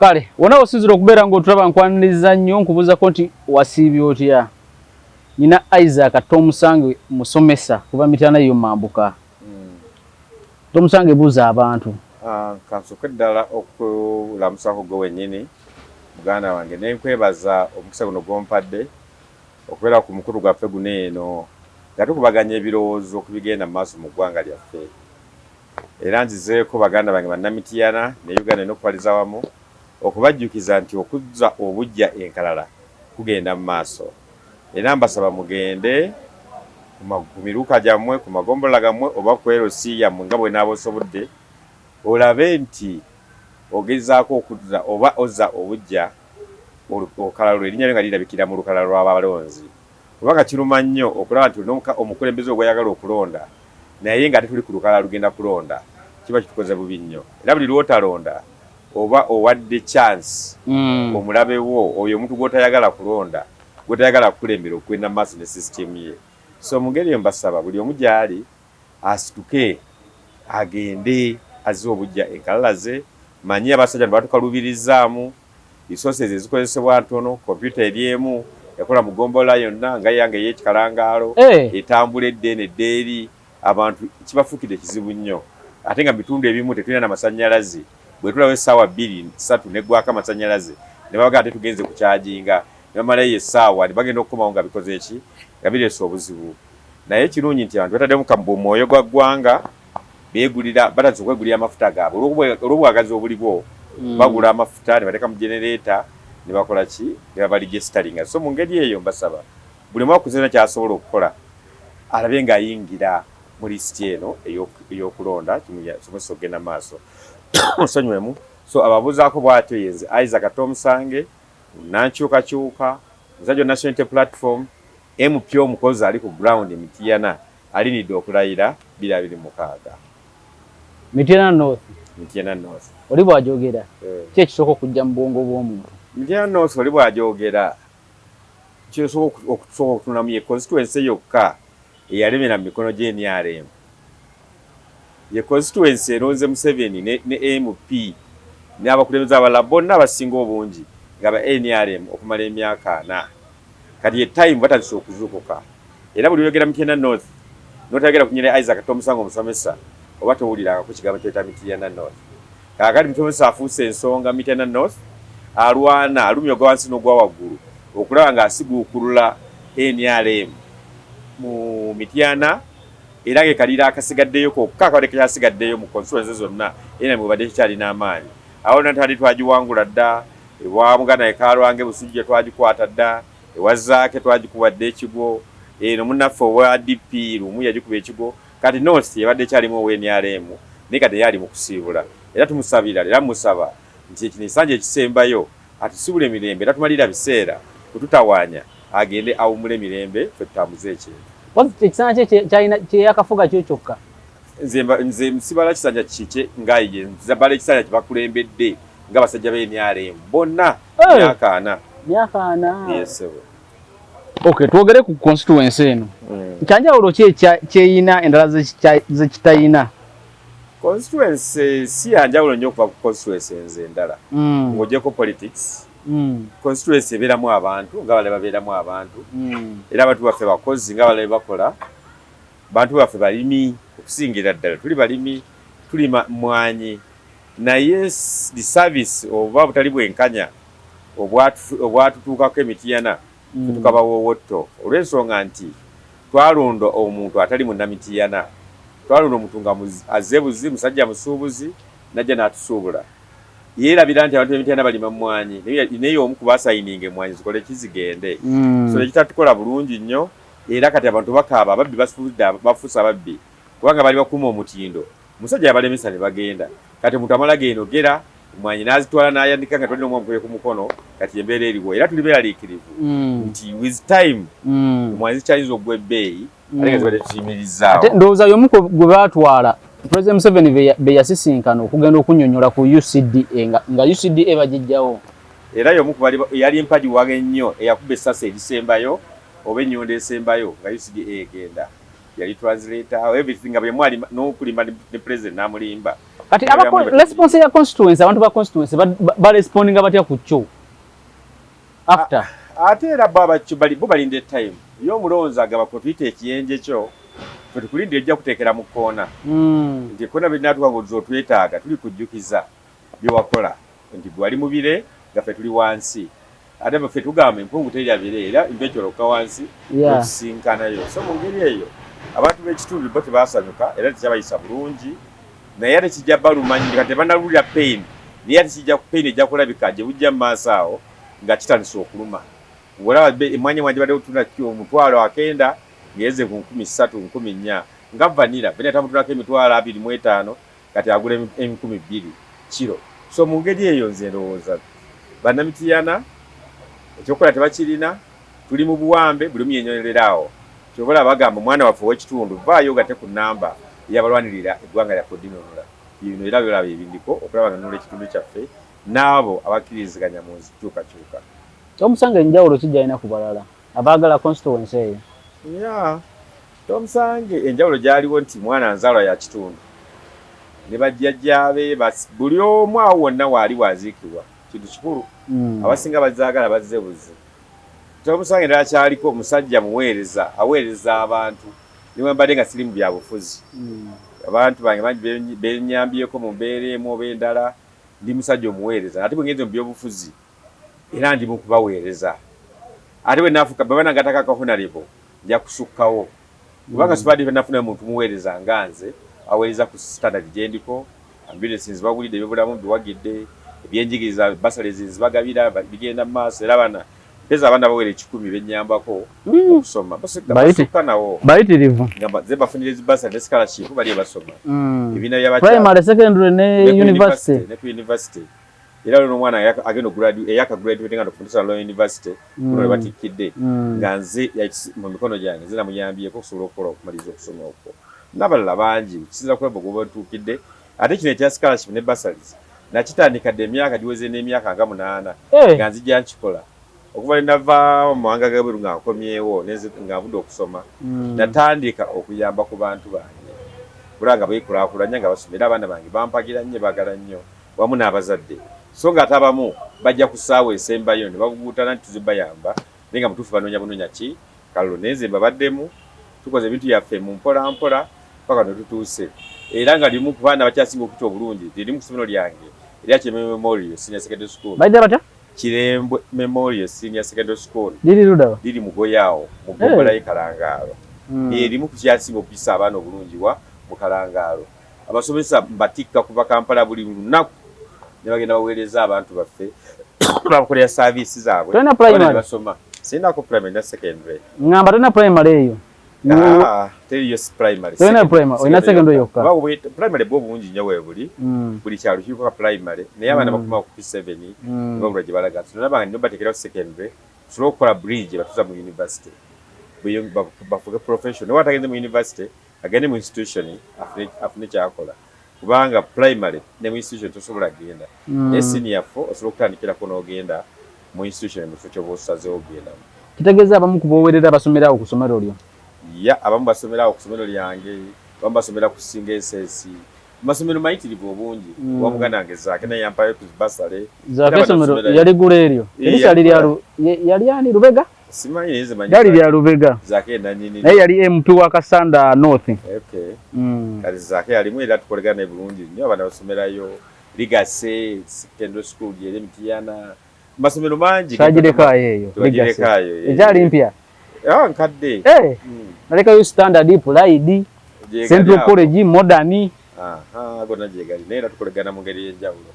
Kale wona osinzira okubeera ng'otulaba nkwaniriza nnyo nkubuuza ko nti wasiibye otya? Nina Isaac Tomusange musomesa kuva Mityana yo Mambuka. Tomusange buuza abantu. Kansooka ddala okulamusako gwe wennyini muganda wange nenkwebaza omukisa guno gw'ompadde okubeera ku mukulu gwaffe guno eno nga tukubaganya ebirowoozo okubigenda mu maaso mu ggwanga lyaffe. Era nzizeeko baganda bange bannamityana ne Uganda n'okupaliza wamu okubajjukiza nti okuzza obujja enkalala kugenda mu maaso. Era mbasaba mugende ku miruka gyammwe, ku magombolola gammwe oba ku LC yammwe nga bwenaaba osobodde, olabe nti ogezaako okuzza oba ozza obujja olukalala erinnya lyo nga lirabikira mu lukalala lw'abalonzi. Kubanga kiruma nnyo okulaba nti olina omukulembeze ogweyagala okulonda naye nga ate tuli ku lukalala lugenda kulonda, kiba kitukoze bubi nnyo. Era buli lw'otalonda oba owadde chance omulabe wo oyo omuntu gw'otayagala kulonda, gw'otayagala kukulembera okwenda mu maaso ne sisitemu ye. So mu ngeri eyo mbasaba buli omu gy'ali asituke agende azze obujja enkalala ze. Manyi abasajja batukalubirizaamu resources ezikozesebwa ntono, kompyuta eri emu yakola mu gombola yonna nga yange ey'ekikalangaalo etambula eddeene eddeeri, abantu kibafuukidde kizibu nnyo. Ate nga bitundu ebimu tetulina n'amasannyalaze, bwe tulawo essaawa 2-3 neggwako amasannyalaze ne babaga ate tugenze ku kyajinga ne bamalayo essaawa ne bagenda okukomawo nga bikoze eki nga bireese obuzibu. Naye kirungi nti abantu bataddemu mu mwoyo gwa ggwanga beegulira batandise okwegulira amafuta gaabwe olw'obwagazi obuliwo bagula amafuta ne bateeka mu genereeta ne bakola ki ne babaligestalinga. So mu ngeri eyo mbasaba buli omu akuzena kyasobola okukola alabe ng'ayingira mu lisiti eno ey'okulonda kimuyasomesa okugenda maaso nsonywemu. So ababuuzaako bw'atyo yenze Isaac Tomusange nankyukakyuka Musajja National Unity Platform MP omukozi ali ku ground Mityana alinidde okulayira 2026 Mityana North. Mityana North Oli bw'ajogera ki ekisooka okujja mu bwongo bw'omuntu? Mityana North oli bw'ajogera kisooka okutunamu ye constituency yokka eyalemera mu mikono gy'NRM. Ye constituency eronze Museveni ne MP n'abakulembeze abalala bonna abasinga obungi nga ba NRM okumala emyaka 4. Kati ye time batandise okuzuukuka. Era buli oyogera Mityana North n'otayogera kunyira Isaac Tomusange omusomesa oba towuliranga ku kigambo kyeta Mityana North. Kaakati Musomesa afuuse ensonga Mityana North alwana alumya ogwa wansi n'ogwa waggulu okulaba ng'asiguukulula NRM mu Mityana era ng'ekalira akasigaddeyo kokka akabadde kyasigaddeyo mu constituency zonna era mu badde kikyalina amaanyi. Awo natali twagiwangula dda ewa Muganda ekalwange Busujja twagikwata dda ewazaake twagikuwadde ekigo eno munnaffe owa DP lumu yagikuba ekigo. Kati North yabadde kyalimu owe-NRM naye kati yali mu kusiibula. Era tumusabira era musaba nti ekino ekisanja ekisembayo atusibule emirembe era tumalira biseera kututawaanya agende awumule emirembe ffe tutambuze ekintu. Ekisanja kyeyakafuga kyo kyokka? Nze nsibala kisanja kike ngaye nzabala ekisanja kyebakulembedde nga basajja b'NRM bonna myaka 4. Myaka 4? Yes. Okay, twogere ku constituency eno. Kyanjawulo ki kyeyina endala ze kitayina? Constituency si yanjawulo nnyo okuva ku constituency enze endala. Ng'ogyeko politics. Constituency ebeeramu abantu nga bale babeeramu abantu. Era abantu baffe bakozi nga bale bakola. Bantu baffe balimi okusingira ddala. Tuli balimi, tulima mwanyi. Naye the service oba butali bwenkanya obwatutuukako Mityana tukabawoowotto olw'ensonga nti twalonda omuntu atali munnamityana. Twalonda omuntu nga azebuzi musajja musuubuzi najja n'atusuubula. Yeerabira nti abantu b'Emityana balima mwanyi naye omu ku baasayininga emmwanyi zikole kizigende. So nekitatukola bulungi nnyo era kati abantu bakaaba ababbi bafuuse ababbi kubanga bali bakuuma omutindo. Musajja yabalemesa ne bagenda. Kati omuntu amala gendogera mwanyi n'azitwala n'ayandika nga tolina omwamukoye ku mukono kati embeera eriwo era tuli beeraliikirivu nti with time omwanyi zikyayinza okugwa ebbeeyi ate nga zibadde tuyimirizaawo. Ate ndowooza y'omu gwe baatwala President Museveni be yasisinkana okugenda okunnyonnyola ku UCDA nga UCDA bagijjawo. Era y'omu ku yali empagi wage nnyo eyakuba essasa erisembayo oba ennyondo esembayo nga UCDA egenda. Yali translator everything nga bwe mwali n'okulima ne president n'amulimba Kati response ya constituency abantu ba constituency ba responding batya ku kyo after ate era baba kyo bali in the time yo mulonza agaba ko twite ekiyenje kyo tukulinde ejja kutekera mu kona ndi kona binatu ngo zo twetaaga tuli kujjukiza byo wakola ndi gwali mubire gafe tuli wansi ate bafe tugamba empungu teri abire era imbecho loka wansi sinkana yo so mu ngeri eyo abantu b'ekitundu bo tebasanyuka era tikyabayisa bulungi naye ate kijja balumanyi kati banalulira pain naye ate kijja pain ejja kulabikaje bujja maasawo nga kitandise okuluma ngolaba emwanya wanje bade utuna kyo mutwalo akenda ngeze ku 13 14 nga vanira bene tamutulako emitwalo 25 kati agule M12 kilo so mu ngeri eyo nze ndowooza banamitiyana ekyokola tebakirina tuli mu buwambe buli myenyolererawo kyobola bagamba omwana waffe w'ekitundu vaayo gate ku namba yabalwanirira eggwanga lya kodinonola bino era byolaba ebindiko okulaba nga nnola ekitundu kyaffe n'abo abakkiriziganya mu nzikyukakyuka omusanga enjawulo kijja ina ku balala abaagala constituency eyo tomusange enjawulo gyaliwo nti mwana nzaalwa ya kitundu ne bajjajjaabe buli omu awo wonna waali waziikibwa kintu kikulu abasinga bazaagala bazze buzi tomusange ndala kyaliko omusajja muweereza aweereza abantu niwe mbadde nga siri mu byabufuzi abantu bange bangi benyambyeko mu mbeera emu oba endala ndi musajja omuweereza ate bwe ngenze mu byobufuzi era ndi mu kubaweereza ate bwe naafuka baba nangataka honorable nja kusukkawo kubanga sibadde nafuna muntu muweereza nganze aweereza ku standard gyendiko ambulances bagulidde ebyobulamu biwagidde ebyenjigiriza basale zibagabira bigenda mu maaso era bana peza abana bawere 10 benyambako okusoma basukka nawo bayitirivu ngamba ze bafunire zibasa scholarship bali basoma ebina byabacha primary secondary ne university era no mwana ageno graduate graduate ngando kufundisa law university kuno batikidde nganze mu mikono gyange zina muyambiye ko kusobola okukola okumaliza okusoma okwo nabalala bangi kisinza kulaba goba tukidde ate kino ekya scholarship ne bursaries nakitandikadde emyaka giweze n'emyaka nga 8 nganze gyanchikola okuva nava mu mawanga gabweru nga nkomyewo nga budde okusoma natandika okuyamba ku bantu bange bulanga beekulaakulanya nga basomera abaana bange bampagira nnyo baagala nnyo wamu n'abazadde so nga tabamu bajja ku ssaawa esembayo ne babuguutana nti tuzibayamba naye nga mutuufu banoonya ki kallo nenze babaddemu tukoze ebintu byaffe mu mpola mpola paka ne tutuuse era nga limu ku baana bakyasinga okutya obulungi liri mu kusomero lyange erya Kirembwe Memorial Senior Secondary School Kirembwe Memorial Senior Secondary School liri mugoyawo mu Gombola y'Ekalangaalo erimu ku kyasinga okuyisa abaana obulungi wa mu Kalangaalo abasomesa mbatikka kuva Kampala buli lunaku ne bagenda baweereza abantu baffe bakolera service zaabwe basoma sinako primary na secondary ngamba tena primary eyo teri yes primary tena primary ina secondary yokka bawo primary bo bungi nnyo webuli buli kyalo kiko ka primary naye abana bakuma ku P7 babula gye balaga tunabanga nnyo batekera secondary tulo kola bridge batuza mu university bwe bafuga professional watagende mu university agende mu institution afune kyakola kubanga primary ne mu institution tosobola genda senior 4 osobola kutandikira ko n'ogenda mu institution mu fucho bosaze ogenda kitegeza abamu kubowerera abasomera okusomero lyo abamu basomera okusomero lyange abamu basomera ku singa SS masomero mayitirivu obungi wamugana ngeza kena yampayo ku basale za kasomero yali guleryo yali ani Lubega simanyi neze manyi yali ya Lubega zake nanyini naye yali MP wa Kasanda North kali zake yali mwera tukolegana bulungi nnyo abana basomerayo Ligase Secondary School yele Mtiyana masomero mangi sajireka yeyo Ligase ejali mpya nkadde naleka yo standard Pride Central College Modern gona jegali nera tukolegana mu ngeri y'enjawulo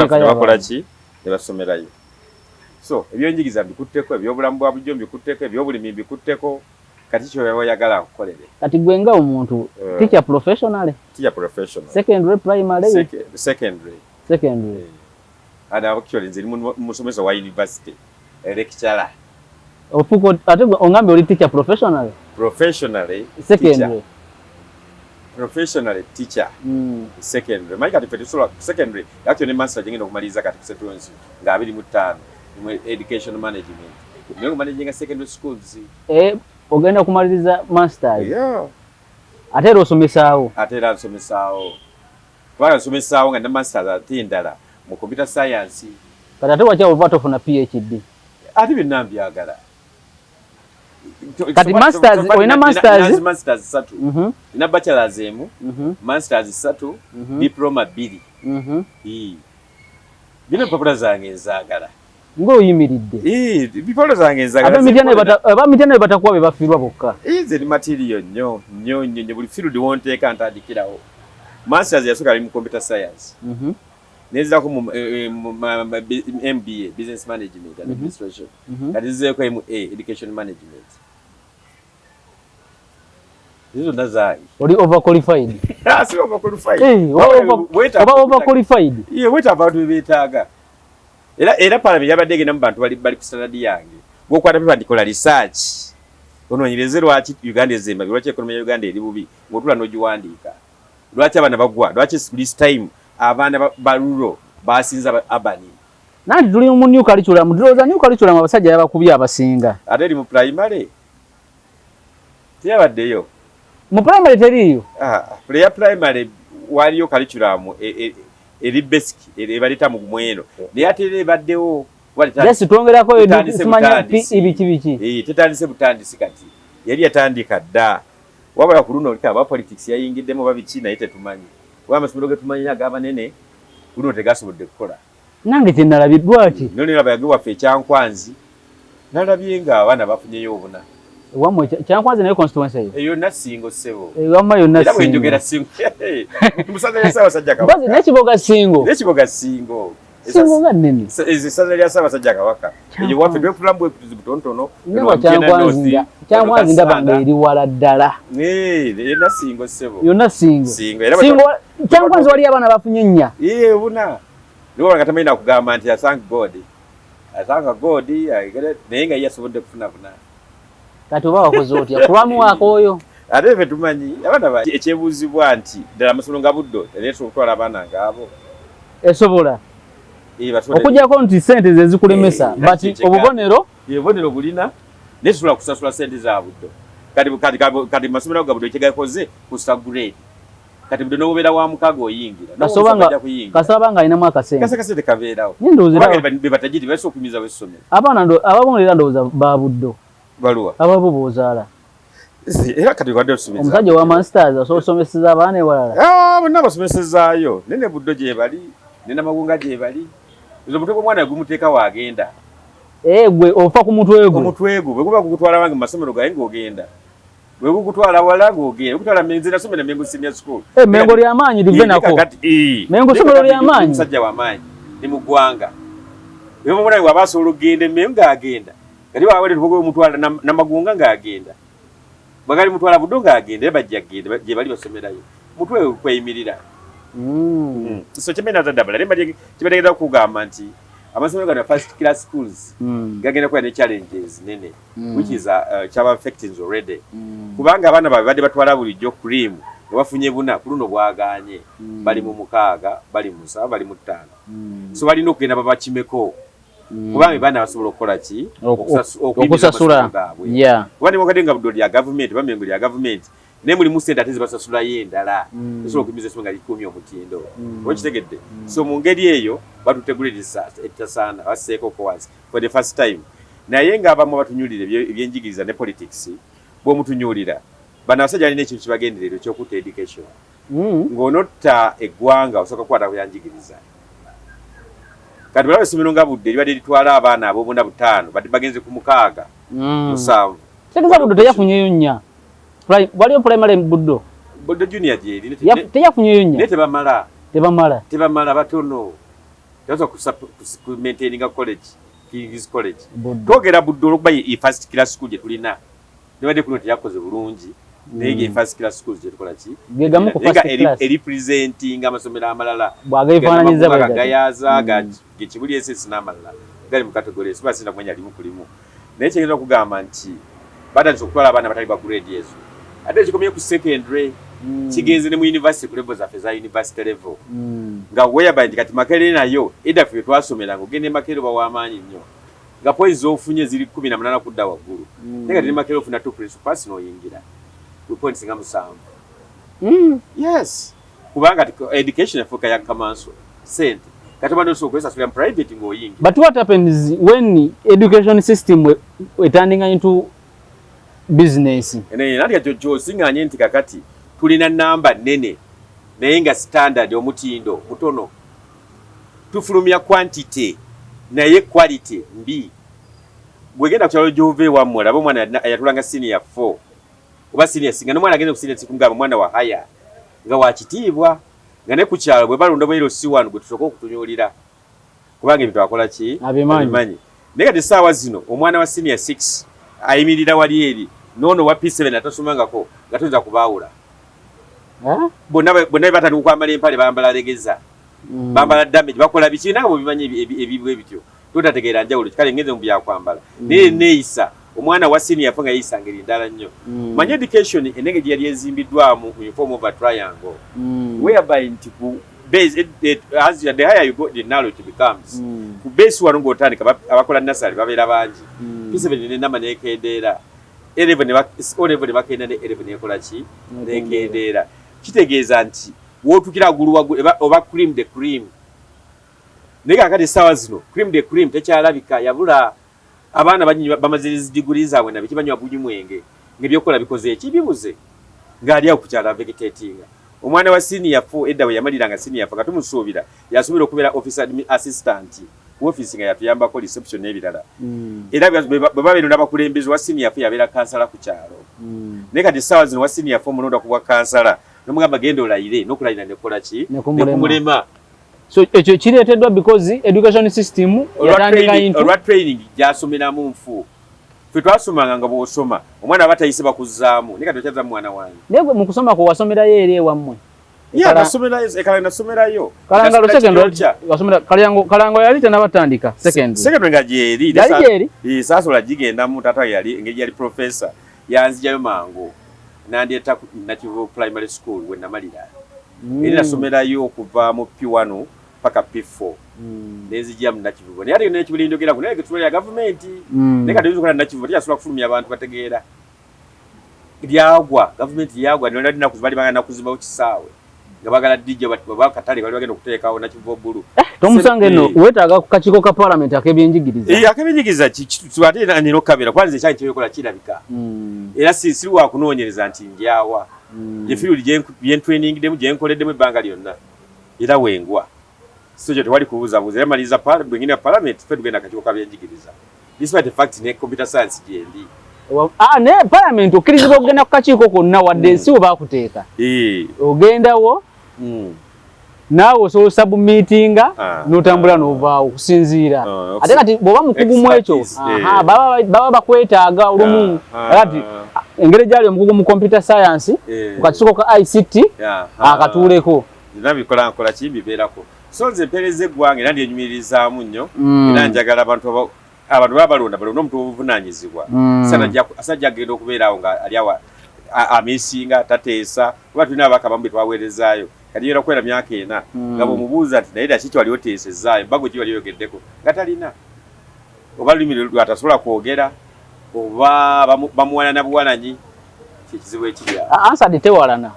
bakola ki ne basomerayo so ebyonjigiza mbikutteko ebyobulamu bwa bujjo mbikutteko ebyobulimi mbikutteko kati kyo yagala okukolere kati gwenga omuntu teacher professional secondary primary secondary ana actually nze musomesa wa university lecturer ofuko ate ongambe oli teacher professionally secondary professional teacher secondary maika tifetusola secondary actually ne master jengenda okumaliza kati kusetuensi nga 25 mu education management nyo managing secondary schools ogenda kumaliriza master atera osomesaawo Bana somesaawo nga na masters atindala mu computer science. Kati ate wacha ova tofuna PhD. Ati binambyagala. Kati masters olina masters 3. Ina bachelors emu, masters 3, diploma 2. Bino papula zange nzagala. Ng'oyimiridde. Bipolo zange nzagala. Abamityana batakuwa be bafirwa bokka. Ize ni material nnyo buli field wonteeka ntandikirawo. Masters yasooka ali mu computer science. Nezako mu MBA, business management and administration. Kati nzizeeko MA, education management. Hizo ndazai. Oli overqualified. Si overqualified. Oba overqualified. Yeah, what about we betaaga? Era parliament yabadde mu bantu bali ku standard yange. Gwokwata pepa ndikola research. Ononyereze lwaki Uganda ezemba, lwaki economy ya Uganda eri bubi. Ngotula nogiwandiika. Lwaki abana bagwa, lwaki this time abana baluro basinza abani. Nanti tuli mu new curriculum, ndowooza new curriculum abasajja yabakubye abasinga. Ate eri mu primary. Tiyabaddeyo. Mu primary teriyo. Primary waliyo curriculum eri basic ebaleta mu mweno. Naye ate ebaddewo Yes, twongerako ebimanya ibiki. Tetandise butandisi kati. Yali yatandika dda. Wabala ku luno aba politics yayingiddemu babiki naye tetumanyi. Amasomero ge tumanyi ag'abanene luno tegasobodde kukola. Nange tenalabiddwa ki? Noliraba yage waffe Ekyankwanzi nalabye nga abaana bafunyeyo obuna. Wamwe Kyankwanzi nayo constituency eyo. Eyo nasingo ssebo. Wamwe yo nasingo. Era bwenjogera singo. Musaza ya Ssaabasajja Kabaka. Bazi n'ekiboga singo. N'ekiboga singo. Singo nga nnene. Essaza lya Ssaabasajja Kabaka. Eyo waffe twefulambu ebizibu butonotono. Kyankwanzi ndaba nga eri wala ddala. Era singo ssebo. Yonna singo. Singo Kyankwanzi wali abaana bafunye nnya. Buna. Niwo nga tamayina kugamba nti asanga God. Asanga God naye nga yasobodde kufuna buna. Kati oba wakoze otya kulwamu wako oyo. Ate ffe tumanyi abaana ekyebuuzibwa nti ddala amasomero nga buddo teneesobola okutwala abaana ngaabo. Esobola. Okujjako nti ssente ze zikulemesa but obubonero bulina naye tusobola kusasula ssente za buddo. Kati masomero ga buddo ekyegakoze kusa grade. Kati buddo n'obeera wa mukaga oyingira. Kasaba nga alinamu akasente. Kasente kabeerawo. Be batajiri basobola okumiza w'essomero. Abaana ababonera ndowooza ba buddo. Baluwa. Ababo boozaala. Era kati wadde osumiza. Omusajja wa masters osomeseza abaana ewalala. Bonna basomesezaayo. Nene buddo gye bali, nene Magunga gye bali. Ezo omutwe gw'omwana gumuteeka waagenda. Gwe ofa ku mutwe gwe. Omutwe gwe bwe guba gugutwala wange mu masomero gaye ng'ogenda. Bwe gugutwala wala ng'ogenda. Gutwala Mengo nasomera Mengo Senior School. Mengo ly'amaanyi live nako. Mengo somero ly'amaanyi. Omusajja w'amaanyi ni mu ggwanga. Eyo omwana we abasobola okugenda Mengo ng'agenda. Kati wawere tubogo mutwala na Magunga ng'agenda. Bagali mutwala buddo ng'agenda bajja agenda gye bali basomerayo. Mutwe kweyimirira. So kimena zadabala lemba kibategeza kugamba nti amasomero gano first class schools gagenda kuba ne challenges nene which is chaba affecting already. Kubanga abana badde batwala bulijjo cream nga bafunye buna kuluno bwaganye bali mu mukaaga bali mu 7 bali mu 5. So balina okugenda babakimeko. Kubanga bana basobola okukola ki okusasula. Wani mwakadenga buddo lya government bamengo lya government ne muli musenda atezi basasula yendala so okumiza songa likumya omutindo okitegedde. So mu ngeri eyo batuteguliriza etasana baseeko kowazi for the first time naye nga abamu batunyulire ebyenjigiriza ne politics bo mutunyulira bana basajja alina ekintu kibagenderero ky'okutta education ng'onotta eggwanga osoka kukwata kuyanjigiriza. Kati balabe somero nga budde libadde litwala abaana ab'obuna 5 badde bagenze ku 6 7. Tegeza buddo teyafunyeyo nnya. Waliyo primary buddo. Buddo junior gyeri teyafunyeyo nnya. Ne tebamala batono. Yaza ku maintaining college, King's College. Twogera buddo okuba i first class school gye tulina. Nebadde kuno teyakoze bulungi. Nege first class schools gye tukola ki? Gegamu ku first class. Representing amasomero amalala. Bwagayifaananyiza bagayaza gekibuli SS n'amalala. Gali mu category sibasinda kumanya limu kulimu. Naye kyengeza okugamba nti batanze okutwala abaana batali ba grade ezo. Ate kikomye ku secondary kigenze ne mu university ku level zaffe za university level. Nga whereby kati Makerere nayo eda ffe twasomera ng'ogende Makerere bawamaanyi nnyo. Nga points ofunye ziri 18 kudda waggulu. Naye kati Makerere ofuna 2 principals n'oyingira. Points nga 7. Yes. kubanga education yafuka ya kamanso sente kati bado so kwesa sura private ngoyingi. But what happens when education system turning into business? Ene nandi jo singa nyenti kakati tulina namba nene naye nga standard omutindo mutono tufulumya quantity naye quality mbi gwegenda kuchalo jove wa mwana abo mwana ayatulanga senior 4 oba senior singa no mwana agenda ku senior 6 kumugaba mwana wa haya nga wakitibwa nga ne kukyalo bwe balonda bwero C1 gwe tusoko okutunyulira kubanga ebintu akola ki abimanyi nega de sawa zino omwana wa senior 6 ayimirira wali eri nono wa P7 atasomangako gatoza kubaawula bonna batali kwambala empale bambala legeza bambala damage bakola biki nabo bimanyi ebibwe bityo totategeera njawulo kale ngeze mu byakwambala neisa omwana wa senior yafunga yisangeri ndala nnyo manyi education enenge yali ezimbiddwamu in form of a triangle whereby ntiku base as the higher you go the knowledge becomes ku base wano ngotandika abakola nasali babeera bangi P7 ne nama nekendeera 11 bakenda ne 11 ekola ki nekendeera kitegeeza nti wotukira gulu oba cream the cream nega kati sawa zino cream the cream tekyalabika yabula abaana banyinyi bamazirizi degree zaabwe nabiki banywa bunyi mwenge ng'ebyokola bikoze ekibibuze ngali awo kukyala vegetating omwana wa senior 4 edda we yamaliranga senior 4 katumusuubira yasubira okubeera officer assistant ku office nga yatuyamba ko reception n'ebirala era baba bino nabakulembezi wa senior 4 yabeera kansala ku kyalo nega kati sawa zino wa senior 4 mulonda kuwa kansala nomugamba genda olayire n'okulayira nekola ki nekumulema. So ekyo kireeteddwa because education system yatandika into olwa training gyasomeramu nfu ffe twasomanga nga bw'osoma omwana batayise bakuzaamu ne kati okyaza mwana wange naye mu kusoma kwo wasomerayo eri ewammwe ekala nasomerayo kalangalo secondary wasomera kalango yali tenabatandika secondary nga gyeri yali saasola gigendamu tata yali engeri yali professor yanzijayo mangu nandeeta Nakivubo primary school we namalira era nasomerayo okuva mu P1 paka P4 nezijja mu Nakivubo naye ate n'ekibulindogera naye getulya government naye kati yuzukola Nakivubo tyasobola kufulumya abantu bategeera lyagwa government lyagwa nolina naku bali bagenda kuzimbawo kisaawe nga bagala DJ bakatale bali bagenda okuteekawo Nakivubo bulu tomusange no wetaaga ku kakiiko ka parliament ak'ebyenjigiriza ak'ebyenjigiriza twate nino kamera kwanza ekyali kyekola kirabika era siri wa kunoonyereza nti njawa yefiru training demu gyenkoleddemu ebbanga lyonna era wengwa so kyo tewali kubuuzabuuza era maliriza bwengine parliament ffe tugenda akakiiko kabyenjigiriza despite the fact ne computer science gyendi ne parliament okkirizibwa okugenda ku kakiiko konna wadde si we baakuteeka ogendawo naawe osobola submitinga n'otambula n'ovaawo okusinziira ate kati bw'oba mukugu mu ekyo baba bakwetaaga olumu kati engeri gyali omukugu mu computer science mu kakiiko ka ICT akatuuleko nabikola nkola kibibeerako so nze empeereza eggwanga era ndyenyumirizaamu nnyo era njagala abantu baba balonda omuntu obuvunaanyizibwa asajja agenda okubeeraawo nga ali awa amisinga tateesa oba tulina abaka bamu be twaweerezaayo kati yera kwera myaka ena nga bw'omubuuza nti naye daki wali oteesezaayo embago ki wali oyogeddeko nga talina oba lulimi lwatasobola kwogera oba bamuwalana buwalanyi kyekizibu ekiri ansadi tewalana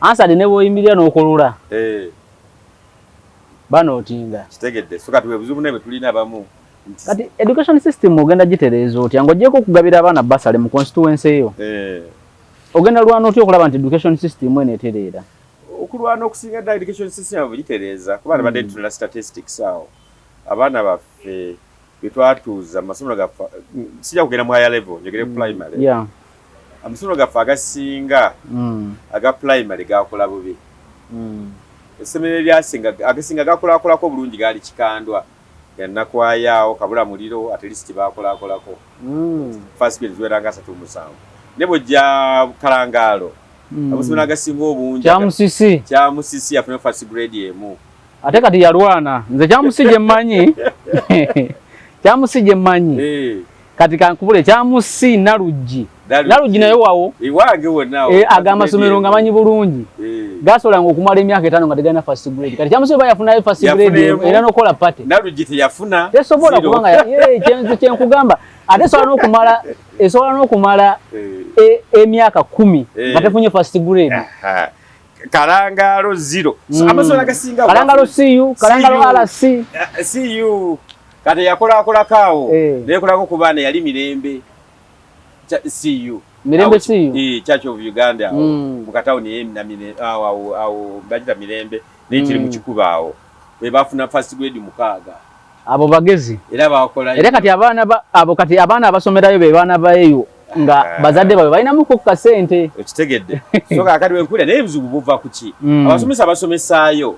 ansadi ne bw'oyimirira n'okulula banootinga kitegedde so kati webuzibu naye bwe tulina abamu kati education system ogenda gitereeza otya ng'ogyeko okugabira abaana basale mu constituency eyo ogenda lwana otya okulaba nti education system eneetereera okulwana okusinga ddala education system abo gitereeza kuba nabadde tunula statistics awo abaana baffe betwatuuza amasomero gaffe sijja kugenda mu higher level njogere primary amasomero gaffe agasinga aga primary gakola bubi essomero eryasinga agasinga gakolakolako bulungi gaali Kikandwa yannakwayaawo kabula muliro at least bakolakolako first grade ziweranga 37 ne bw'ojja Kalangaalo amasomero agasinga obungi Kyamusisi yafuna first grade emu ate kati yalwana nze Kyamusisi gye mmanyi kati kankubule Kyamusisi Naluggi naye wawo iwange wonna amasomero nga manyi bulungi gasolanga okumala emyaka 5 nga tegana first grade kati Kyamusisi bayafunayo first grade era nokola pate Naluggi teyafuna tesobola kubanga kyenkugamba ate esobola n'okumala emyaka 10 nga tefunye first grade Kalangalo 0 so amasomero agasinga Kalangalo CU Kalangalo RC CU kati yakola kawo nekolako kubana yali Mirembe CU Mirembe CU Church of Uganda mu katawuni na Mirembe awo bajita Mirembe n'ekiri mu Kikuba awo be bafuna first grade mukaaga abo bagezi era bakola era kati abaana abasomerayo be baana bayo nga bazadde bawe balina muko kasente okitegedde so kakati wenkulya naye ebizibu buva kuki abasomesa abasomesaayo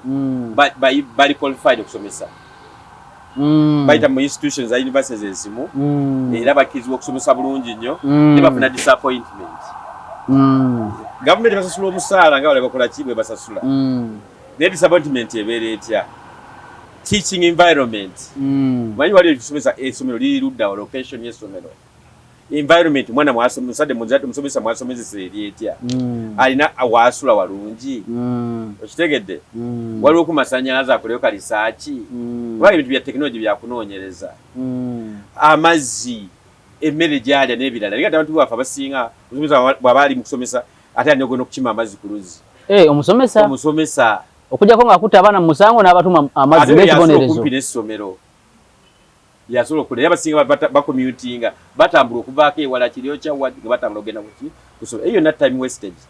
bali qualified okusomesa bayita mu institutions za universities ensimu era bakirizibwa okusomesa bulungi nnyo ne bafuna disappointment gavumenti basasula omusaala nga bale bakola ki bwe basasula ne disappointment ebeera etya teaching environment manyi wali okusomesa essomero liri ludda location y'essomero environment mwana mwasomesade muzate musomesa mwasomesa erietya alina awasula walungi okitegedde waliwo ku masanyalaza akoleyo ka research wali ebintu bya technology bya kunoonyereza amazzi emmere gyalya n'ebirala ligata abantu bafa basinga omusomesa bw'abali mu kusomesa ate alina ogenda okukima amazzi ku luzzi omusomesa okujjako ng'akutta abaana mu musango n'abatuma amazzi n'ekibonerezo kumpi n'essomero yasobola okulera abasinga bakommutinga batambula okuvaako ewala kiriyo kyawa nga batambula ogenda kusoma eyo na time wastage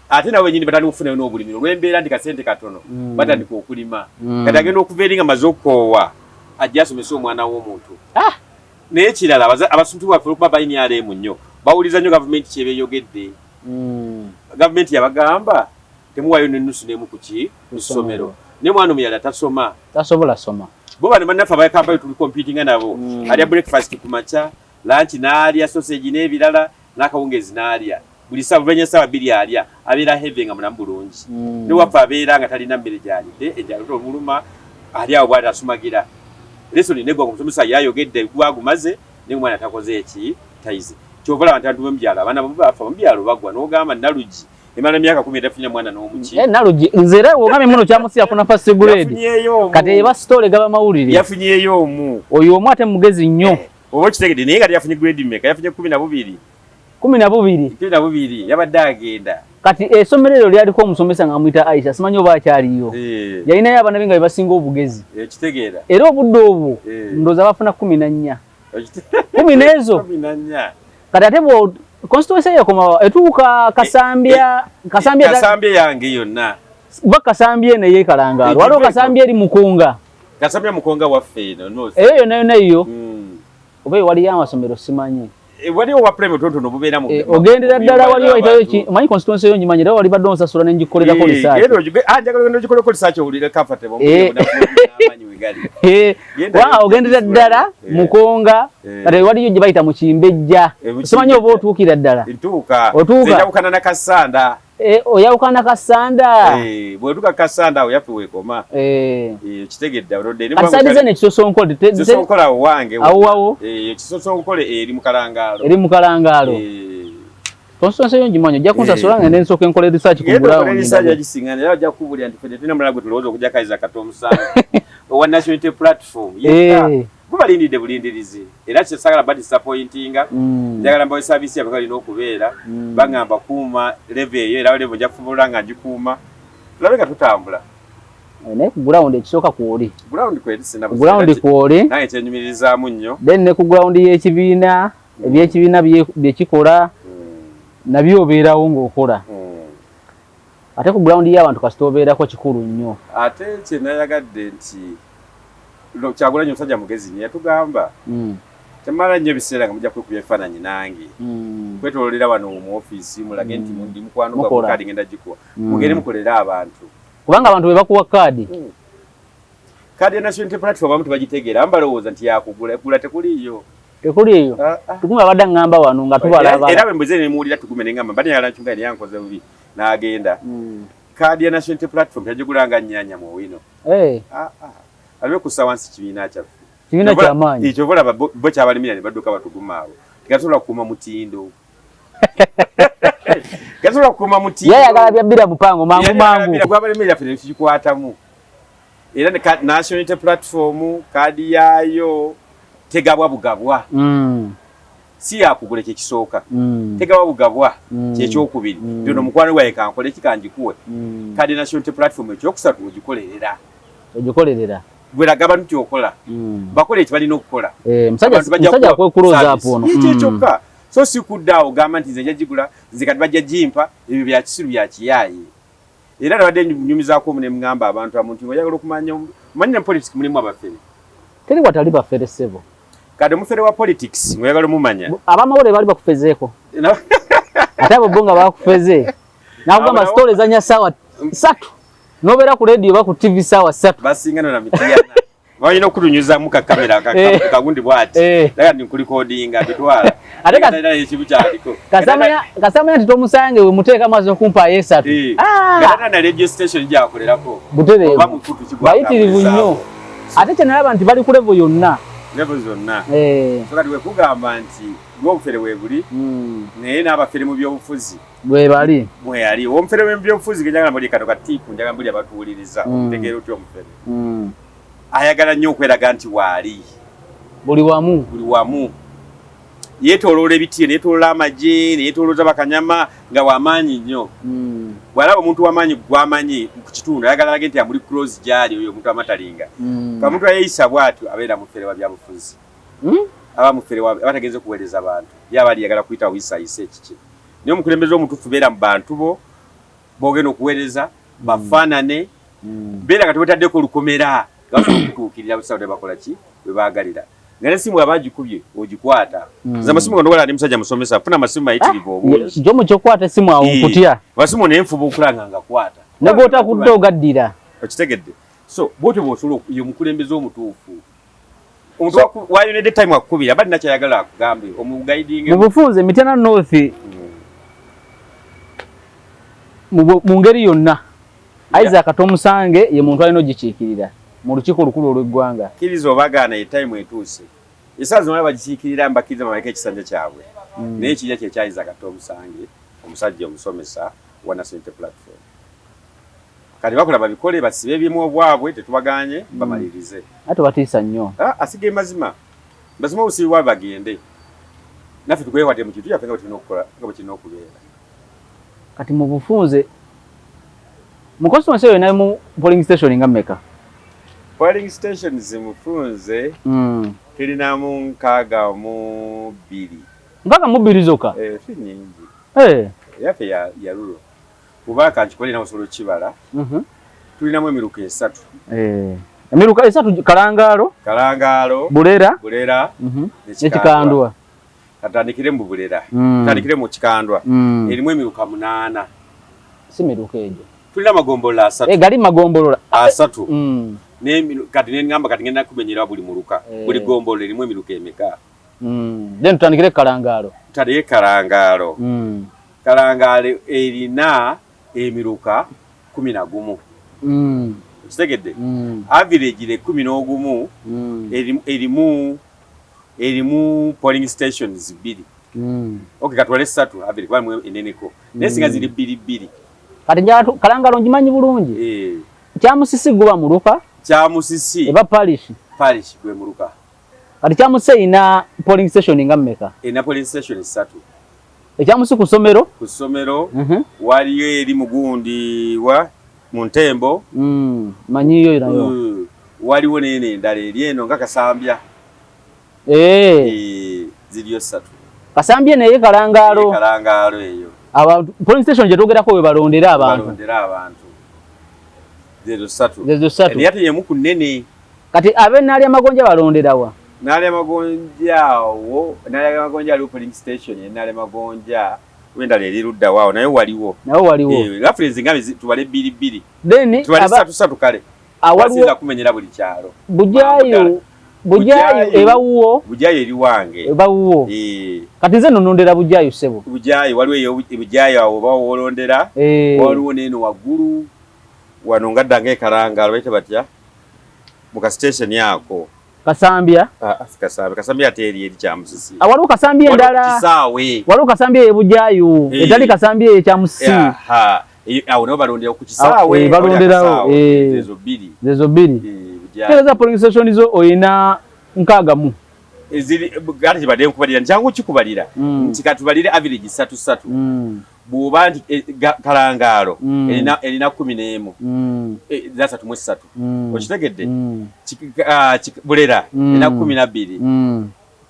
ate nawe nyini batandika okufunayo n'obulimiro olw'embeera ndi kasente katono batandika okulima kati agenda okuva eri nga maze okukoowa ajja asomesa omwana w'omuntu naye kirala abasumti bwaffe okuba bayinyalemu nnyo bawuliza nnyo gavumenti kyebeeyogedde gavumenti yabagamba temuwaayo n'ennusu n'emu kuki kusomero ne mwana omuyala tasobola soma bo bano bannaffe abayakampayo tuli competinga nabo alya breakfast ku makya lunch n'alya sausage n'ebirala n'akawungezi n'alya buli luvanya ssaawa 2 alya abeera heavy nga mulamu bulungi ne waffe abeera nga talina mmere gy'alidde ejjaludde omuluma ali awo bw'ati asumagira lesoni negwa ku musomesa yayogedde gwagumaze ne mwana takoze eki taize kyovola abantu mu byalo abaana bafa mu byalo bagwa n'ogamba Nalugi emana myaka 10 tafunya mwana n'omuki Nalugi nzere wogamye muno kyamusi yafuna first grade kati eba story gaba mawulire yafunyeyo omu oyo omu ate mugezi nnyo oba kitegede naye kati yafunye grade mmeka yafunye 12 yabadde agenda kati essomero eryo lyaliko omusomesa nga amuyita Aisha simanyi oba akyaliyo yalinayo abaana be nga bebasinga obugezi kitegeera era obudde obwo ndooza bafuna 14 n'ezo kati ate constituency yakoma etuuka Kasambya yange yonna ba Kasambya naye Kalangalo waliwo Kasambya eri Mukonga waffe eno eyo yonna iyo oba waliyo amasomero simanyi waliwo wa prime tontono bubeera mu ogendera ddala waliwo ayitayo manyi constituency yo ngimanyi era wali badde onsasula n'engikolera ko research owulire comfortable ogendera ddala Mukonga kati waliyo gye bayita mu Kimbejja simanyi oba otuukira ddala otuuka na Kasanda oyawukana Kasanda bwetuuka Kasanda awo yaffe weekoma kitegedde kasadize nekisosonkola awo wange awowawo kisosonkole eri mu Kalangalo constituency yo ngimanyi ojja kunsasula nga nensooka enkola research ku ground ojja kubulya nti fedde tulina mulagwe tulowooza okujja Kaiza Kato omusango owa National Unity Platform bubalindidde bulindirizi era kyesagala ba disappointinga njagala mbawe service yabwe kalina okubeera bangamba kuuma level eyo era level nja kufubula nga ngikuuma tulabeka tutambula ne ku ground ekisooka kwoli ground kwoli naye kyenyumirizaamu nnyo then ne ku ground y'ekibiina ebyekibiina byekikola nabyo obeerawo ng'okola ate ku ground y'abantu kasita obeerako kikulu nnyo ate kyenayagadde nti Kyagulanyi omusajja mugezi nnyo yatugamba temala nnyo ebiseera nga mujja kwekubya ebifaananyi nange kwetololera wano mu ofiisi mulage nti ndi mukwano gwa kaadi ngenda gikuwa mugende mukolere abantu kubanga abantu bebakuwa kaadi ya National Unity Platform abamu tebagitegeera abamu balowooza nti yakugula egula tekuliyo tukumba abadde ngamba wano nga tubalaba era bwembweze nemuwulira tugume nengamba mbadde nyagala nkyunga ni yankoze bubi n'agenda kaadi ya National Unity Platform yagigulanga nnyanya mu wino aliwe kussa wansi kibiina kyaffe kibiina kyamaanyi ekyo volaba bo kyabalimira ne badduka batugumaawo tegasobola kukuuma mutindo yayagala byabbira mupango mangu gwabalimira ffe nekikikwatamu era National Unity Platform kaadi yaayo tegabwa bugabwa si yakugula ekisooka tegawa bugabwa ky'ekyokubiri byono mukwano gwaye kankole kikanjikuwe kadi national platform ekyokusatu ogikolerera bweraga abantu kyokola bakole ekibalina okukola musajja akwekuloza apo ono kyokka so sikuddawo gamba nti nze njagigula nze kati bajja jimpa ebyo bya kisiru bya kiyayi era nabadde nyumizaako ne mugamba abantu amuntu oyagala okumanya manyina politics mulimu abafere teri watali bafere sebo kade mufere wa politics ngoyagala omumanya abamawole bali bakufezeeko ate abo bonga bakufeze nakugamba story zanya sawa 3 nobera ku radio ba ku TV sawa 3 basingana na mitiyana wanyina okutunyuza muka kamera kagundi bwati daga ndi kulikodinga bitwala ate kata ekibu kyaliko kasamanya tito musange we muteeka mazo kumpa yesatu gata na radio station gyakolerako butere oba mukutu kigwa bayitirivu nnyo ate kyenalaba nti bali ku level yonna zonna so kati we kugamba nti ng'obufere weebuli naye n'abafere mu byobufuzi bwe bali omufere mu byobufuzi genjagala mbuli kano katiipu njagala mbuli abatuwuliriza omutegeera otya omufere ayagala nnyo okweraga nti waali buli wamu yeetooloola ebitire neetooloola amagye neyeetoolooza bakanyama nga wamaanyi nnyo bw'alaba omuntu wamaanyi gwamanyi ku kitundu ayagala alage nti amuli close gyali oyo omuntu amatalinga kamuntu ayeyisa bw'atyo abeera mufere wa byabufuzi aba mufere abategeeze kuweereza abantu yaba aliyagala kuyita wisayisa ekiki naye omukulembeze omutuufu beera mu bantu bo boogenda okuweereza bafaanane beera nga tewetaddeko olukomera gasobola okutuukirira busawo ne bakola ki bwe baagalira nga n'essimu abagikubye ogikwata za amasimu gano wala ndi musajja musomesa afuna amasimu mayitirivu obungi jomo kyokwata essimu awo nkutya amasimu naye nfuba okulanga nga kwata ne gw'otakudde ogaddira okitegedde so bwotyo bw'osobola ye omukulembeze omutuufu omuntu wayonedde time akukubira abadde nakyayagala akugambe omugaidinge mu bufunze Mitana North mu ngeri yonna Isaac Tomusange ye muntu alina ogikiikirira mu lukiiko olukulu olw'eggwanga kkiriza obagaana ye time etuuse esaawa zino bagikiikirira mbakkiriza bamaleko ekisanja kyabwe naye ekirya kye kya Isaac Tomusange omusajja omusomesa wa National Platform kati bakola babikole basibe ebimu obwabwe tetubaganye bamalirize ate batiisa nnyo asigaye mazima obusibibwa bagende naffe tukwewate mu kintu yaffe nga bwe tulina okubeera kati mu bufunze mu constituency eyo naye mu polling station nga mmeka polling stations mufunze tulinamu 62 zokka si nyingi yaffe ya rulo kuba kankikole nawe osobola okibala tulinamu emiruka 3 emiruka 3 Kalangaalo Bulera n'Ekikandwa katandikire mu Bulera tandikire mu Kikandwa erimu emiruka 8 si miruka egyo tulina magombolola 3 gali magombolola 3 kati nengamba kati ngenda kumenyera buli muruka buli gombolola erimu emiruka emeka then tutandikire Kalangaalo Kalangaalo erina emiruka 11 kitegedde average le 11 erimu polling stations 2 okay katwale 3 average kwa eneneko nesinga ziri 2 kati njatu Kalangaalo njimanyi bulungi Kyamusisi guba muruka Kyamusisi eba parish gwe muruka kati Kyamusisi ina polling station nga mmeka ina polling station 3 Ekyamusi ku ssomero waliyo eri mugundi wa Muntembo manyiyo nayo waliwo nene endala eri eno nga Kasambya ziriyo 3 Kasambya naye Kalangaalo eyo abantu polling station gye twogerako we balondera abantu zezo 3 eriyate yemu ku nnene kati abe nali amagonja balonderawa nali amagonja aliwo polling station nali amagonja wenda leli ludda wao nayo waliwo reference ngabe tubale 2 then tubale 3 kale awaliwo kumenyera buli kyalo bujayo ebawuwo bujayo eri wange ebawuwo kati nze nonondera bujayo sebo waliwo bujayo awo bawolondera waliwo neno waggulu wano ngaddange Kalangaalo baite batya muka station yako Kasambya Kasambya eri Kyamusisi waliwo Kasambya endala waliwo Kasambya ebujayo etali Kasambya ekyamusisi awo nabo balondera ku kisaawe balonderawo zezo 2 Tereza polling station zo oyina 6 eziri gati bade nkubalira njangu kikubalira nti katubalire average 3 buba nti kalangalo elina 11 that's 3 okitegedde bulera elina 12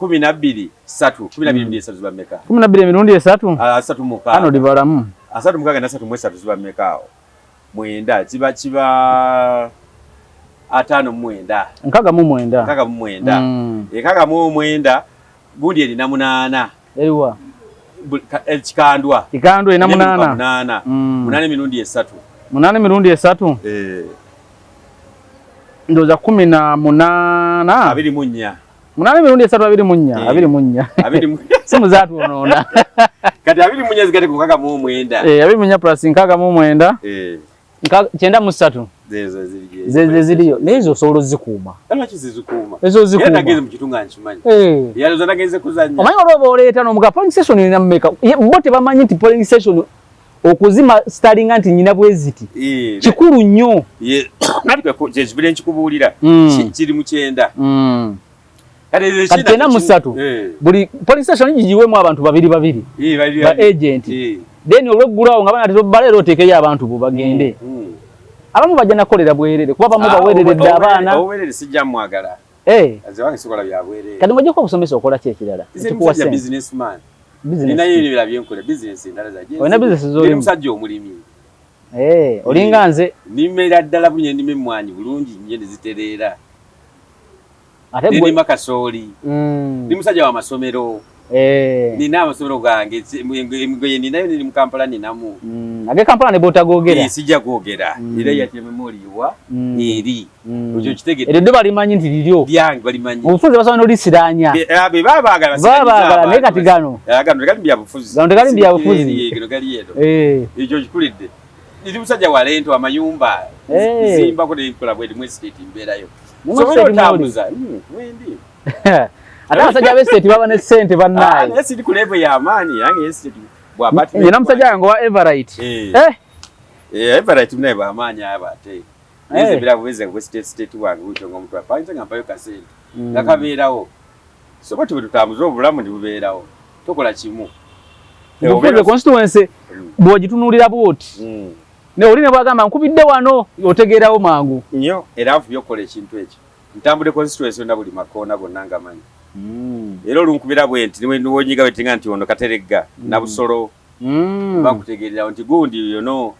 12 3 ziba meka 12 emirundi 3 3 muka ano libalamu 3 mukaga na 3 ziba meka mwenda kiba 5 mwenda nkaga mu mwenda ekaga mu mwenda gundi elina 8 eriwa kikandwa ina 8 8 mirundi 3 8 mirundi 3 ndoza 18 abiri munya 8 mirundi 3 abiri munya simu zatu onona kati abiri munya zigate kukaga mu mwenda abiri munya plus nkaga mu mwenda kyenda mu 3 zezo ziliyo nezo solo zikuuma kana kizizikuuma ezo zikuuma yageze mu kitunga nkimanyi yalo zanageze kuzanya omanyi oloba oleeta n'omuga polling station ina mmeka bote bamanyi nti polling station okuzima starting anti nyina bweziti kikulu nnyo natwe kyekibire nkikubuulira kiri mu 9 kati kyenda mu 3 buli polling station gijiwemu abantu babiri ba agent then olweggulawo nga bana tebaleero oteekeyo abantu bo bagende abamu bajja nakolera bwerere kuba bamu bawereredde abaana owerere sijja mwagala azewange sikola bya bwerere kati ngojja okusomesa okola ki ekirala ekikuwa businessman nina yini bila byenkole business ndala za jenzi oyina business zoli musajja omulimi olinga nze nimera ddala bunye nime mwanyi bulungi nje neziterera ate gwe nima kasooli ni musajja wa masomero nina amasomero gange mgoye ninayo ni mu Kampala ninamu age Kampala ne botagogera sijja gwogera era yate memory wa eri ojo kitegete ero balimanyi nti liryo byange balimanyi obufuzi basobola olisiranya be babaagala ne kati gano gali bya bufuzi gino gali yedo ejo kikulidde ndi musajja wa lento amayumba zimba ko ne nkola bwe mu estate mberayo so tabuza wendi ate abasajja b'estate baba ne ssente bannaye esi ndi ku level ya amaanyi yange estate bwa apartment yena musajja yange wa Everite Everite mnaye bwa amaanyi abate neze bila buweze ku state wange ucho ngomuntu apanze ngampayo kasente ngakabeerawo so bati bitutambuza obulamu ndi bubeerawo tokola kimu obufuze constituency bwogitunulira bwoti ne oline bwagamba nkubidde wano otegeerawo mangu nnyo era afu byokola ekintu ekyo ntambudde constituency na buli makoona gonna ngamanyi era olunkubira bwenti niwe wonyiga wetinga nti ono kateregga na busolo bakutegerera nti gundi yono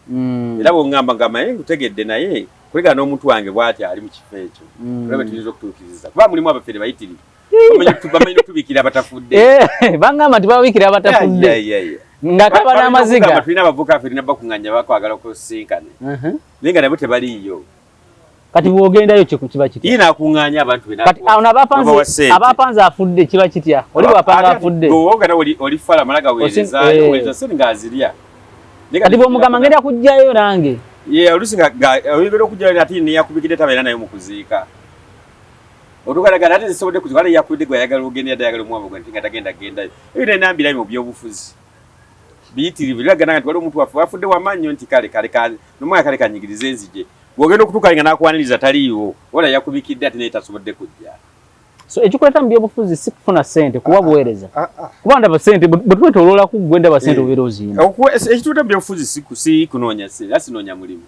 era bwongamba ngamanyi ngutegedde naye kulega n'omuntu wange bwati ali mu kifo ekyo olaba tuyinza okutuukiriza kuba mulimu abafere bayitiri bamanyi tubikira abatafudde bangamba nti babikira abatafudde nga kaba n'amaziga tulina abavuka affe tulina bakuŋŋanya bakwagala okusinkane naye nga nabo tebaliiyo kati bwogendayo kiba kitya yina akuŋŋanya abantu kati awo abapanze afudde kiba kitya oli bwapanga afudde ogana oli fala malaga weereza sente ng'azirya kati bw'omugamba ngenda kujjayo nange oluusi oyogera okujjayo ate neyakubikidde tabeera nayo mu kuziika otugalagala ate zisobodde kuziika wala yakubidde gwe ayagala ogenda yadde ayagala omwabo gwe nga tagenda gendayo ebyo nenambirayo mu byobufuzi biyitirivu liragana nti wali omuntu waffe wafudde wamaanyi nti kale nomwaka kale kanyigirize enzije bwogenda okutuukalinga n'akwaniriza taliiwo wala yakubikidde ate naye tasobodde kujja so ekikuleta mu byobufuzi si kufuna ssente kuba buweereza kuba ndaba ssente bwe twetoloolaku gwe ndaba ssente obeera oziina ekituuta mu byobufuzi si kunoonya ssente era sinoonya mulimu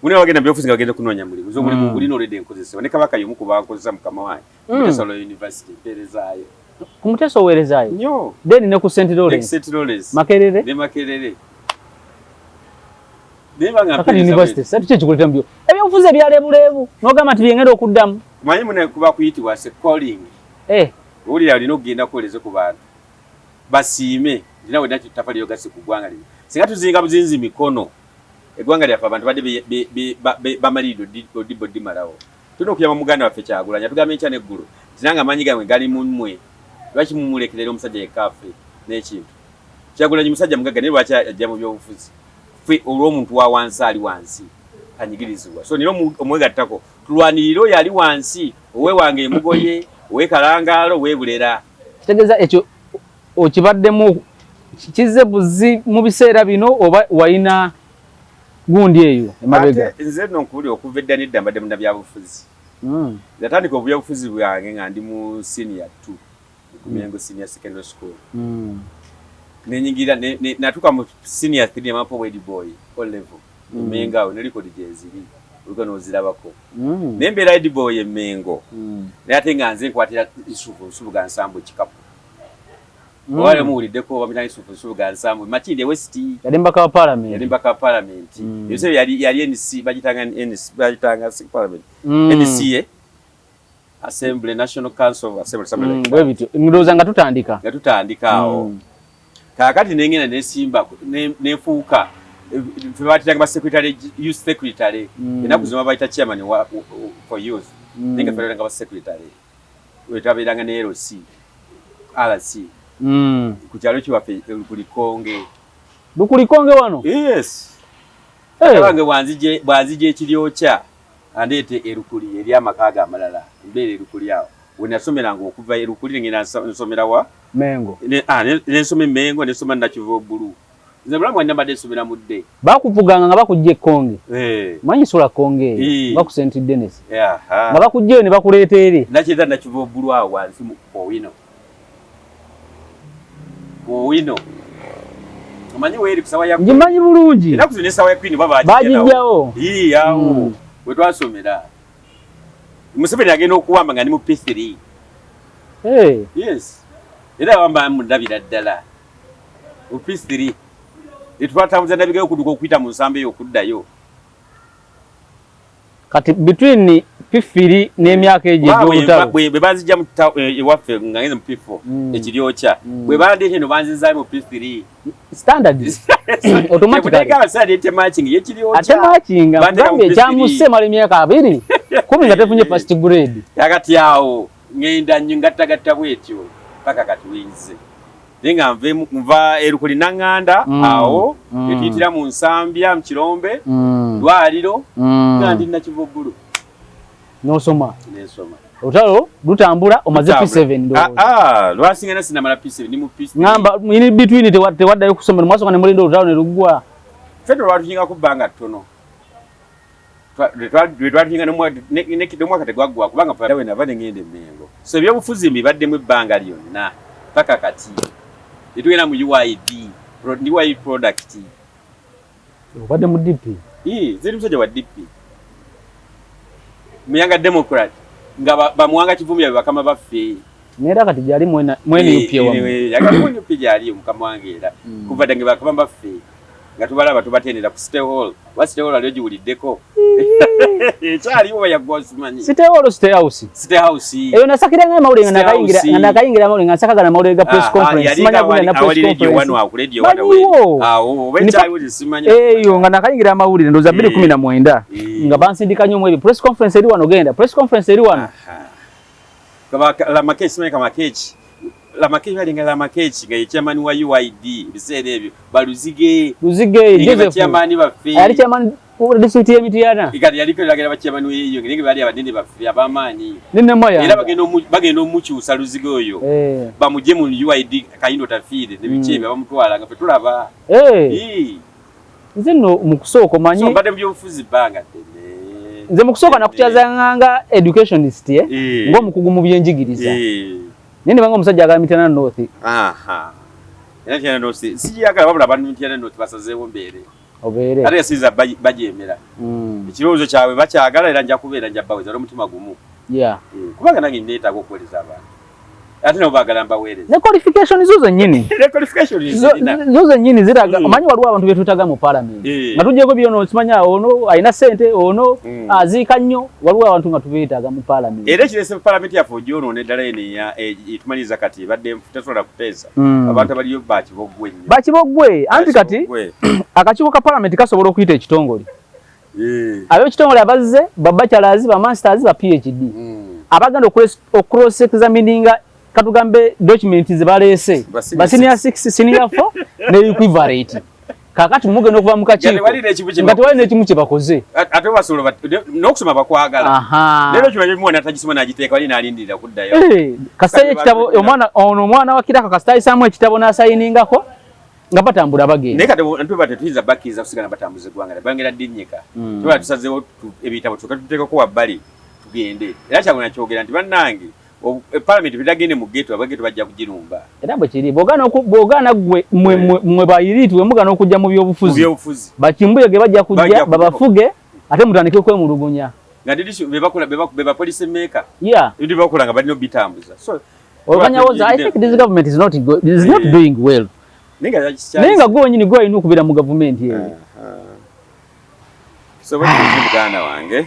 mune wagenda mu byobufuzi nga bagenda kunoonya mulimu zo mulimu gulina olwedde enkozesebwa ne kabaka y'omu ku bankozesa mukama wange Mutesolo University mpeerezaayo ku Muteesa oweerezaayo nnyo then ne ku St. Lawrence Makerere ne Makerere Kakati university satu kyekikuleta mbyo ebyobufuzi ebyalebuleebu n'ogamba nti byengenda okuddamu manyi mune kuba kuyitibwa se calling owulira olina okugenda kuweereza ku bantu basiime ndina we nakyo ttapa lyogasi ku ggwanga lino singa tuzinga buzinzi mikono eggwanga lyaffe abantu badde bamaliridde odibbo dimalawo tulina okuyamba muganda waffe Kyagulanyi atugamba enkya n'eggulu tinanga amaanyi gamwe gali mu mmwe lwaki mumulekerera omusajja yekaffe n'ekintu Kyagulanyi musajja mugagga naye lwaki ajja mu byobufuzi ffe olw'omuntu wa wansi ali wansi anyigirizibwa so niro omwegattako tulwanirira oyo ali wansi owe wange emugoye owe kalangaalo owe bulera kitegeeza ekyo okibaddemu kizze buzi mu biseera bino oba wayina gundi eyo emabega nze nno nkuwulira okuva edda n'edda mbadde munabyabufuzi Natandika obyobufuzi bwange nga ndi mu senior 2 ku Mengo Senior Secondary School. Nenyingira natuka mu senior 3 amapo Wed Boy O level. Mengo awo neliko dijeziri. Uliko nozirabako. Nembera Wed Boy Mengo. Nate nga nze nkwatira isufu ga nsambo kikapu. Wale muwuliddeko bamita isufu ga nsambo Matinde West yalimba ka parliament. Yose yali NC bagitanga NC bagitanga parliament. NC Assembly National Council of Assembly bwebito ndoza nga tutandika awo kakati nengena nesimba nefuuka batitanga ba secretary youth secretary enakuzima baita chairman for youth ninga falanga ba secretary wetabiranga ne LC RC kuchalo chiwape lukulikonge wano yes bange bwanzije ekiryocha andete erukuli eri amakaga amalala mbere erukuli yawo wenasomeranga okuva erukuli ngina nsomera wa Mengo nesome Mengo nesoma nakivo bulu nze bulamu wanyamba desomera mudde bakuvuganga nga bakujje konge manyi sula konge bakusenti Dennis nga bakujje ne bakuleeta eri nakita nakivo bulu awo wansi mu owino omanyi weri kusawa ya njimanyi bulungi era kuzine sawa ya queen baba bajijjawo yawo wetwasomera Museveni agenda okuwamba nga ni mu P3 yes era wamba mundabira ddala mu P3 etwatambuza nabigayo okuduka okuyita mu nsambe y'okuddayo kati between P3 n'emyaka egy'olutalo bwe banzija mu ewaffe nga ngeze mu P4 ekiryocha bwe bandeete no banzizayo mu P3 standard automatically ate matching ngambe kyamuse mali emyaka 2 kumi nga tefunye first grade yakati awo ngenda ngattagatta bwetyo paka kati winze nenga nva erukuli nanganda awo etitira mu nsambya mu Kirombe lwaliro ngandi nakivugulu nosoma otalo lutambula omaze P7 ndo lwasinga sina mala P7 ni mu P7 ngamba in between tewaddayo kusomera mwasoka ne mulindo otalo ne lugwa federo lwatukinga kubanga tono lwatukinga nomwaka tegwaggwa kubanga fadawe navane ngende Mengo so ebyobufuzi mbibadde mu ebbanga lyonna paka kati etugenda mu UID product obadde mu DP ziri musajja wa DP Muyanga Democrat nga bamuwanga kivumya bakama baffe nera kati jali mwene upye wamu yakati mwene upye jali mukama wange era kuva dange bakama baffe nga tubalaba tubatendera ku Stay Hall wa Stay Hall aliyo jiwuliddeko ekyali oba ya Gosman Stay Hall Stay House eyo nasakira nga mawulenga nakayingira mawulenga nasakaga na mawulenga press conference simanya kuna na press conference wano wa radio wano awo wencha yuzi simanya eyo nga nakayingira mawulenga ndoza 2019 nga bansindika nyo mweli press conference eri wano genda press conference eri wano kama la makechi simanya kama kechi la makechi balinga la makechi nga chairman wa UID bisere ebyo baluzige Joseph chairman baffe ali chairman district ya Mitiana ikali yaliko lagera ba chairman weyo ngenge bali abadinde baffe abamanyi nene moya era bagenda omukyusa luzige oyo bamuje mu UID kayindo tafide nebichebe bamutwala nga petulaba nze no mukusoko manyi so mbadde byofuzi banga nze mukusooka nakukyazanga educationist ngo mukugu mu byenjigiriza nini banga omusajja agala Mitiana North Mitiana North sijagala babula abantu Mitiana North basazeewo mbeere obeere ate yasiza bajemera ekirowoozo kyabwe bakyagala era nja kubeera nja baweza n'omutima gumu kubanga nange neetaaga okuweereza abantu ate nabo baagala mbaweereza ne qualification zozo nnyini zozo nnyini ziraga omanyi waliwo abantu betutaga mu parliament nga tujjeko byono kimanya ono alina ssente ono aziika nnyo waliwo abantu nga tubeetaaga mu parliament era ekirese parliament yaffe ogyonoona eddala eno etumanyiriza kati badde tesobola kuteesa abantu abaliyo bakiboggwe anti kati akakiiko ka parliament kasobola okuyita ekitongole ab'ekitongole abazze babachelors bamasters ba PhD abagenda ocross examininga katugambe document zibaleese ba senior 6 senior 4 ne equivalent kakati muge nokuva mukakiiko ngati wali nekimu kye bakoze ate basobola n'okusoma bakwagala lero kimanyi mwana tagisoma n'agiteeka wali n'alindirira kuddayo kasitayo ekitabo omwana wa Kiraka kasitayo samu ekitabo n'asayiningako nga batambula bagenda naye kati ntuba tetuyinza bakkiriza kusigala batambuza eggwanga bangera ddinyika tuba tusazeewo ebitabo tukatuteekako wabbali tugende era Kyagulanyi kyogera nti bannange parliament bitagende mu ghetto abageto bajja kugirumba era bwe kiri bwogana gwe mwe bayiritwe mugana okujja mu byobufuzi bakimbuye ge bajja kujja babafuge ate mutandike kwemulugunya nga ndidisho beba police maker yeah ndi bakola nga balino bitambuza so Okanyawoza, I think this government is not doing well. Ninga go nyini go inu kubira mu government here. So what is mugana wange?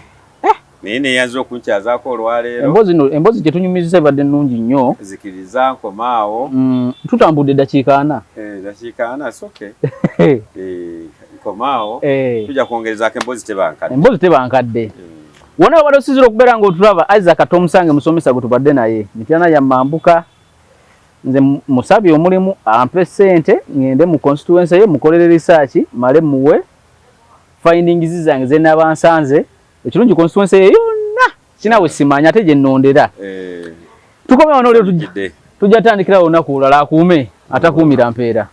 Nene yazo kunchazaako olwaleero. Embozi tetunyumizisa badde nnungi nnyo. Zikiriza nkomaawo. Tutambudde dakiika 4. Dakiika 4 soke. Nkomaawo. Tujja kwongerezaako embozi tebankadde. Embozi tebankadde. Wona wabadde osizira okubeera ng'otulaba Isaac Tomusange musomesa gwe tubadde naye Mityana ya Mambuka nze musabye omulimu ampe ssente ngende mu constituency ye mukolere research male muwe findings zange ze nabansanze ekirungi constituency ye yonna kinawe simanya ate gye nnondera tukome wano leo tujja tandikira olunaku olulala akuume atakuumira mpeera